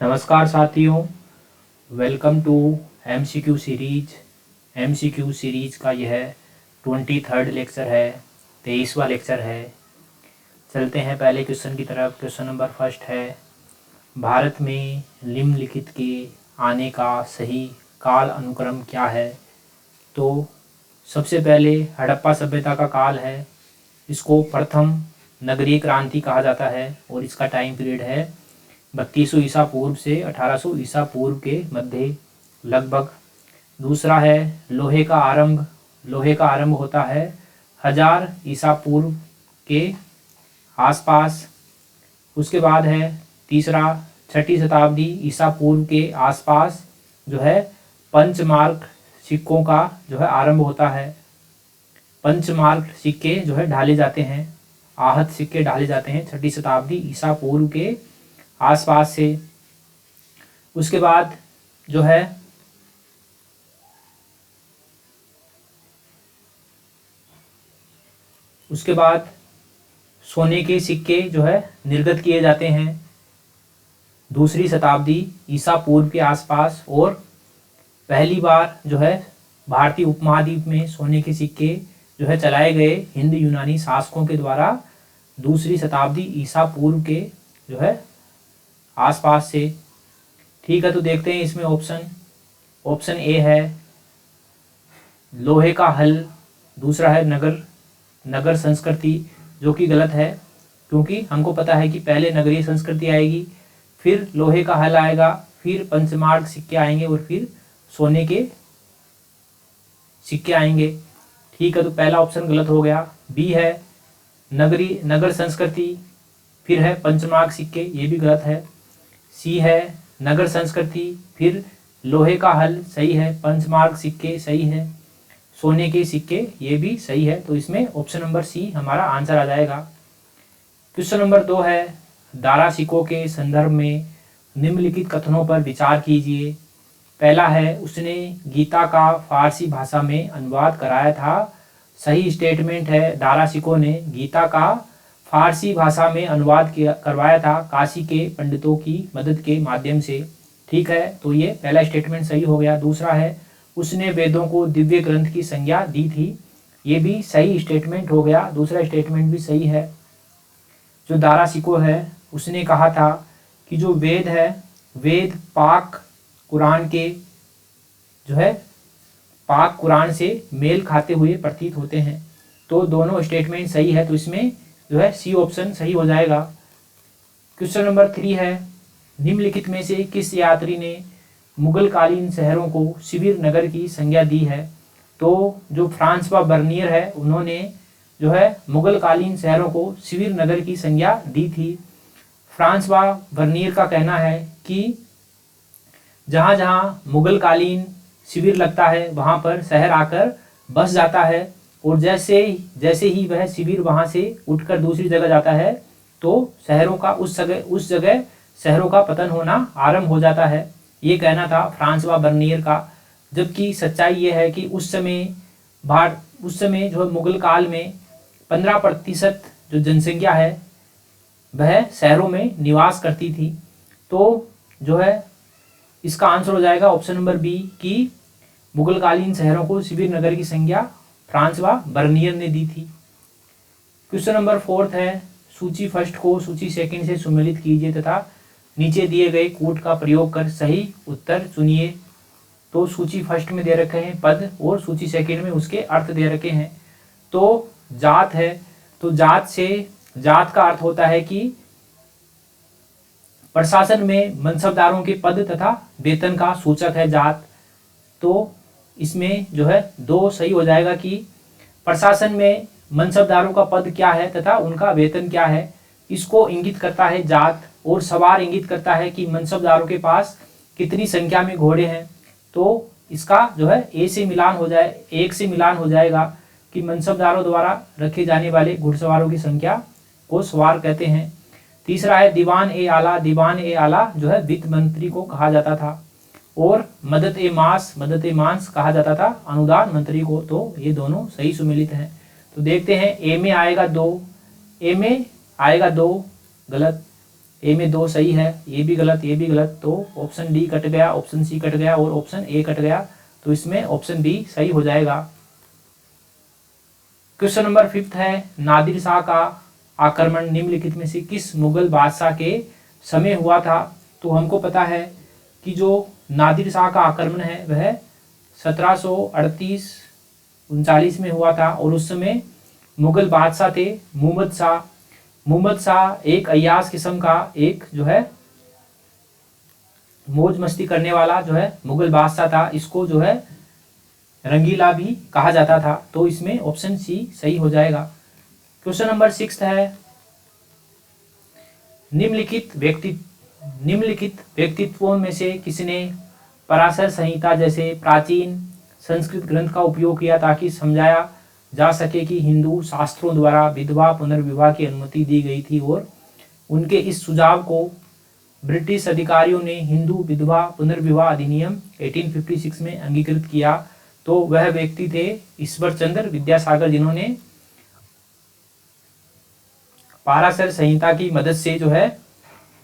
नमस्कार साथियों, welcome to MCQ series. MCQ series का यह 23rd लेक्चर है, 23वां लेक्चर है। चलते हैं पहले क्वेश्चन की तरफ। क्वेश्चन नंबर फर्स्ट है, भारत में निम्नलिखित के आने का सही काल अनुक्रम क्या है। तो सबसे पहले हड़प्पा सभ्यता का काल है। इसको प्रथम नगरीय क्रांति कहा जाता है और इसका टाइम पीरियड है 3200 ईसा पूर्व से 1800 ईसा पूर्व के मध्य लगभग। दूसरा है लोहे का आरंभ। लोहे का आरंभ होता है 1000 ईसा पूर्व के आसपास। उसके बाद है तीसरा 6ठी शताब्दी ईसा पूर्व के आसपास जो है पंचमार्क सिक्कों का जो है आरंभ होता है। पंचमार्क सिक्के जो है ढाले जाते हैं, आहत सिक्के ढाले जाते हैं 6ठी शताब्दी ईसा पूर्व के आसपास से। उसके बाद जो है उसके बाद सोने के सिक्के जो है निर्गत किए जाते हैं 2री शताब्दी ईसा पूर्व के आसपास। और पहली बार जो है भारतीय उपमहाद्वीप में सोने के सिक्के जो है चलाए गए हिंद यूनानी शासकों के द्वारा 2री शताब्दी ईसा पूर्व के जो है आसपास से। ठीक है, तो देखते हैं इसमें ऑप्शन ए है लोहे का हल। दूसरा है नगर संस्कृति, जो कि गलत है, क्योंकि हमको पता है कि पहले नगरीय संस्कृति आएगी, फिर लोहे का हल आएगा, फिर पंचमार्क सिक्के आएंगे और फिर सोने के सिक्के आएंगे। ठीक है, तो पहला ऑप्शन गलत हो गया। बी है नगर संस्कृति, फिर है पंचमार्क सिक्के, ये भी गलत है। सी है नगर संस्कृति, फिर लोहे का हल, सही है। पंचमार्क सिक्के सही है। सोने के सिक्के, ये भी सही है। तो इसमें ऑप्शन नंबर सी हमारा आंसर आ जाएगा। क्वेश्चन नंबर 2 है, दारा सिक्कों के संदर्भ में निम्नलिखित कथनों पर विचार कीजिए। पहला है, उसने गीता का फारसी भाषा में अनुवाद कराया था। सही स्टेटमेंट है, दारा सिक्कों ने गीता का फारसी भाषा में अनुवाद करवाया था काशी के पंडितों की मदद के माध्यम से। ठीक है, तो ये पहला स्टेटमेंट सही हो गया। दूसरा है, उसने वेदों को दिव्य ग्रंथ की संज्ञा दी थी। ये भी सही स्टेटमेंट हो गया, दूसरा स्टेटमेंट भी सही है। जो दारा सिक्को है उसने कहा था कि जो वेद है, वेद पाक कुरान के जो है पाक कुरान से मेल खाते हुए प्रतीत होते हैं। तो दोनों स्टेटमेंट सही है, तो इसमें जो है सी ऑप्शन सही हो जाएगा। क्वेश्चन नंबर 3 है, निम्नलिखित में से किस यात्री ने मुगल कालीन शहरों को शिविर नगर की संज्ञा दी है। तो जो फ्रांसवा बर्नियर है, उन्होंने जो है मुगल कालीन शहरों को शिविर नगर की संज्ञा दी थी। फ्रांसवा बर्नियर का कहना है कि जहाँ जहाँ मुगल कालीन शिविर लगता है वहाँ पर शहर आकर बस जाता है, और जैसे ही वह शिविर वहाँ से उठकर दूसरी जगह जाता है तो शहरों का उस जगह शहरों का पतन होना आरंभ हो जाता है। ये कहना था फ्रांसवा बर्नियर का। जबकि सच्चाई ये है कि उस समय जो मुगल काल में 15% जो जनसंख्या है वह शहरों में निवास करती थी। तो जो है इसका आंसर हो जाएगा ऑप्शन नंबर बी कि मुगल कालीन शहरों को शिविर नगर की संज्ञा फ्रांसवा बर्नियर ने दी थी। क्वेश्चन नंबर 4 है, सूची फर्स्ट को सूची सेकंड से सुमेलित कीजिए तथा नीचे दिए गए कूट का प्रयोग कर सही उत्तर चुनिए। तो सूची फर्स्ट में दे रखे हैं पद और सूची सेकंड में उसके अर्थ दे रखे हैं। तो जात है, तो जात का अर्थ होता है कि प्रशासन में मनसबदारों के पद तथा वेतन का सूचक है जात। तो इसमें जो है 2 सही हो जाएगा कि प्रशासन में मनसबदारों का पद क्या है तथा उनका वेतन क्या है, इसको इंगित करता है जात। और सवार इंगित करता है कि मनसबदारों के पास कितनी संख्या में घोड़े हैं। तो इसका जो है एक से मिलान हो जाएगा कि मनसबदारों द्वारा रखे जाने वाले घुड़सवारों की संख्या को सवार कहते हैं। तीसरा है दीवान ए आला जो है वित्त मंत्री को कहा जाता था। और मदद ए मांस कहा जाता था अनुदान मंत्री को। तो ये दोनों सही सुमेलित हैं। तो देखते हैं ए में आएगा 2, गलत। ए में 2 सही है, ये भी गलत, ये भी गलत, तो ऑप्शन डी कट गया, ऑप्शन सी कट गया और ऑप्शन ए कट गया, तो इसमें ऑप्शन बी सही हो जाएगा। क्वेश्चन नंबर 5 है, नादिर शाह का आक्रमण निम्नलिखित में से किस मुगल बादशाह के समय हुआ था? तो हमको पता है कि जो नादिर शाह का आक्रमण है वह 1738-39 में हुआ था और उस समय मुगल बादशाह थे मुहम्मद शाह। मुहम्मद शाह एक अय्याश किस्म का एक जो है मौज मस्ती करने वाला जो है मुगल बादशाह था। इसको जो है रंगीला भी कहा जाता था, तो इसमें ऑप्शन सी सही हो जाएगा। क्वेश्चन नंबर 6 है, निम्नलिखित व्यक्तित्वों में से किसने पराशर संहिता जैसे प्राचीन संस्कृत ग्रंथ का उपयोग किया ताकि समझाया जा सके कि हिंदू शास्त्रों द्वारा विधवा पुनर्विवाह की अनुमति दी गई थी, और उनके इस सुझाव को ब्रिटिश अधिकारियों ने हिंदू विधवा पुनर्विवाह अधिनियम 1856 में अंगीकृत किया? तो वह व्यक्ति थे ईश्वर चंद्र विद्यासागर, जिन्होंने पराशर संहिता की मदद से जो है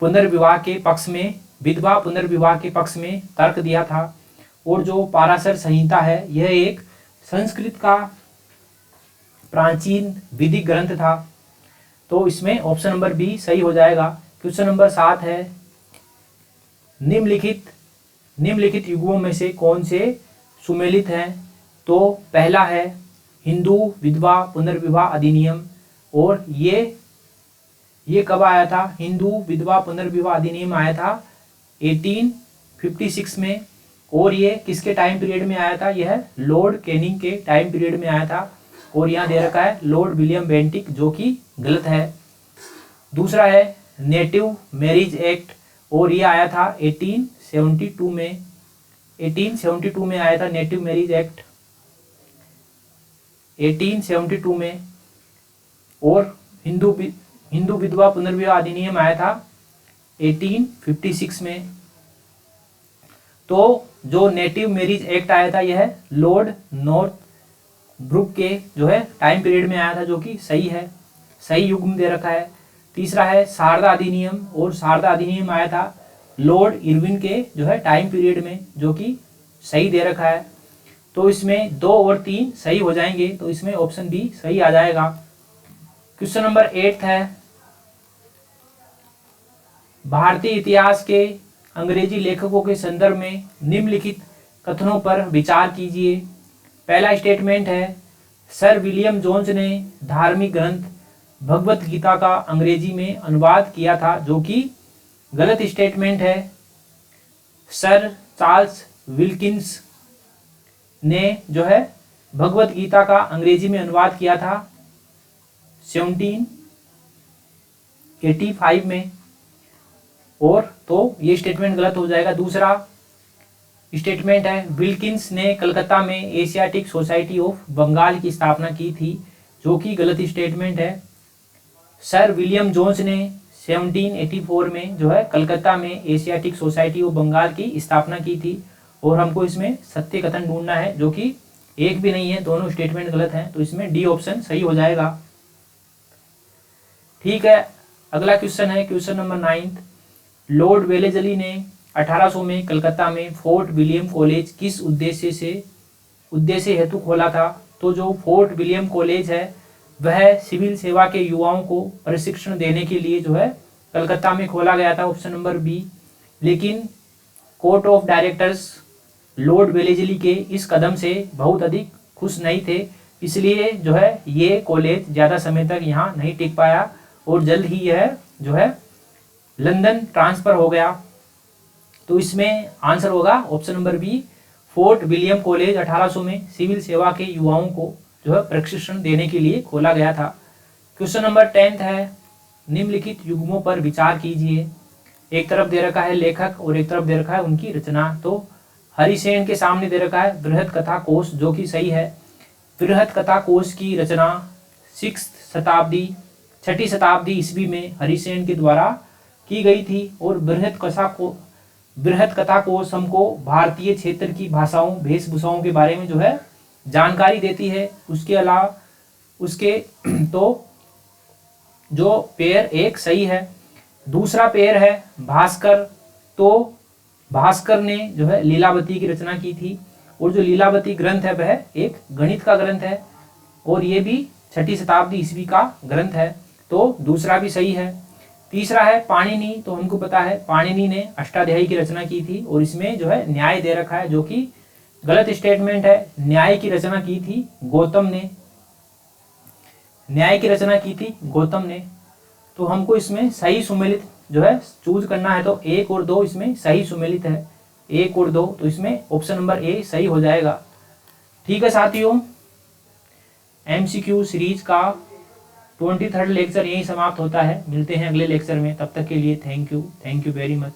पुनर्विवाह के पक्ष में, विधवा पुनर्विवाह के पक्ष में तर्क दिया था। और जो पराशर संहिता है यह एक संस्कृत का प्राचीन विधि ग्रंथ था, तो इसमें ऑप्शन नंबर बी सही हो जाएगा। क्वेश्चन नंबर 7 है, निम्नलिखित युगों में से कौन से सुमेलित हैं? तो पहला है हिंदू विधवा पुनर्विवाह अधिनियम, और ये कब आया था? हिंदू विधवा पुनर्विवाह अधिनियम आया था 1856 में, और ये किसके टाइम पीरियड में आया था? यह लॉर्ड कैनिंग के टाइम पीरियड में आया था, और यहाँ दे रखा है लॉर्ड विलियम बेंटिक, जो कि गलत है। दूसरा है नेटिव मैरिज एक्ट, और ये आया था 1872 में, 1872 में आया था नेटिव मैरिज एक्ट 1872 में। और हिंदू विधवा पुनर्विवाह अधिनियम आया था 1856 में। तो जो नेटिव मैरिज एक्ट आया था यह लॉर्ड नॉर्थ ब्रुक के जो है टाइम पीरियड में आया था, जो कि सही है, सही युग में दे रखा है। तीसरा है शारदा अधिनियम, और शारदा अधिनियम आया था लॉर्ड इरविन के जो है टाइम पीरियड में, जो कि सही दे रखा है। तो इसमें 2 और 3 सही हो जाएंगे, तो इसमें ऑप्शन बी सही आ जाएगा। क्वेश्चन नंबर 8 है, भारतीय इतिहास के अंग्रेजी लेखकों के संदर्भ में निम्नलिखित कथनों पर विचार कीजिए। पहला स्टेटमेंट है, सर विलियम जोन्स ने धार्मिक ग्रंथ भगवत गीता का अंग्रेजी में अनुवाद किया था, जो कि गलत स्टेटमेंट है। सर चार्ल्स विल्किंस ने जो है भगवत गीता का अंग्रेजी में अनुवाद किया था 1785 में, और तो ये स्टेटमेंट गलत हो जाएगा। दूसरा स्टेटमेंट है, विल्किंस ने कलकत्ता में एशियाटिक सोसाइटी ऑफ बंगाल की स्थापना की थी, जो कि गलत स्टेटमेंट है। सर विलियम जोन्स ने 1784 में जो है कलकत्ता में एशियाटिक सोसाइटी ऑफ बंगाल की स्थापना की थी, और हमको इसमें सत्य कथन ढूंढना है, जो कि एक भी नहीं है, दोनों स्टेटमेंट गलत हैं, तो इसमें डी ऑप्शन सही हो जाएगा। ठीक है, अगला क्वेश्चन है क्वेश्चन नंबर 9। लॉर्ड वेलेजली ने 1800 में कलकत्ता में फोर्ट विलियम कॉलेज किस उद्देश्य हेतु खोला था? तो जो फोर्ट विलियम कॉलेज है वह सिविल सेवा के युवाओं को प्रशिक्षण देने के लिए जो है कलकत्ता में खोला गया था, ऑप्शन नंबर बी। लेकिन court of directors Lord Wellesley के इस कदम से बहुत अधिक खुश नहीं थे, इसलिए जो है ये कॉलेज ज़्यादा समय तक यहाँ नहीं टिक पाया, और जल्द ही यह जो है लंदन ट्रांसफ़र हो गया। तो इसमें आंसर होगा option number B, Fort William College 1800 में सिविल सेवा के युवाओं को जो है प्रशिक्षण देने के लिए खोला गया था। क्वेश्चन नंबर 10 है, निम्नलिखित युग्मों पर विचार कीजिए। एक तरफ दे रखा है लेखक और एक तरफ दे रखा है उनकी रचना। तो हरिसेन के सामने दे रखा है बृहत कथा कोश, जो कि सही है। बृहत कथा कोश की रचना 6ठी शताब्दी ईस्वी में हरिसेन के द्वारा की गई थी, और बृहत कथा कोश हमको भारतीय क्षेत्र की भाषाओं वेशभूषाओं के बारे में जो है जानकारी देती है। उसके अलावा उसके तो जो पेयर एक सही है। दूसरा पेयर है भास्कर, तो भास्कर ने जो है लीलावती की रचना की थी, और जो लीलावती ग्रंथ है वह एक गणित का ग्रंथ है, और ये भी 6ठी शताब्दी ईस्वी का ग्रंथ है, तो दूसरा भी सही है। तीसरा है पाणिनि, तो हमको पता है पाणिनि ने अष्टाध्यायी की रचना की थी, और इसमें जो है न्याय दे रखा है, जो कि गलत स्टेटमेंट है। न्याय की रचना की थी गौतम ने, न्याय की रचना की थी गौतम ने। तो हमको इसमें सही सुमेलित जो है चूज करना है, तो 1 और 2 इसमें सही सुमेलित है, 1 और 2, तो इसमें ऑप्शन नंबर ए सही हो जाएगा। ठीक है साथियों, MCQ सीरीज का 23rd लेक्चर यही समाप्त होता है। मिलते हैं अगले लेक्चर में, तब तक के लिए थैंक यू वेरी मच।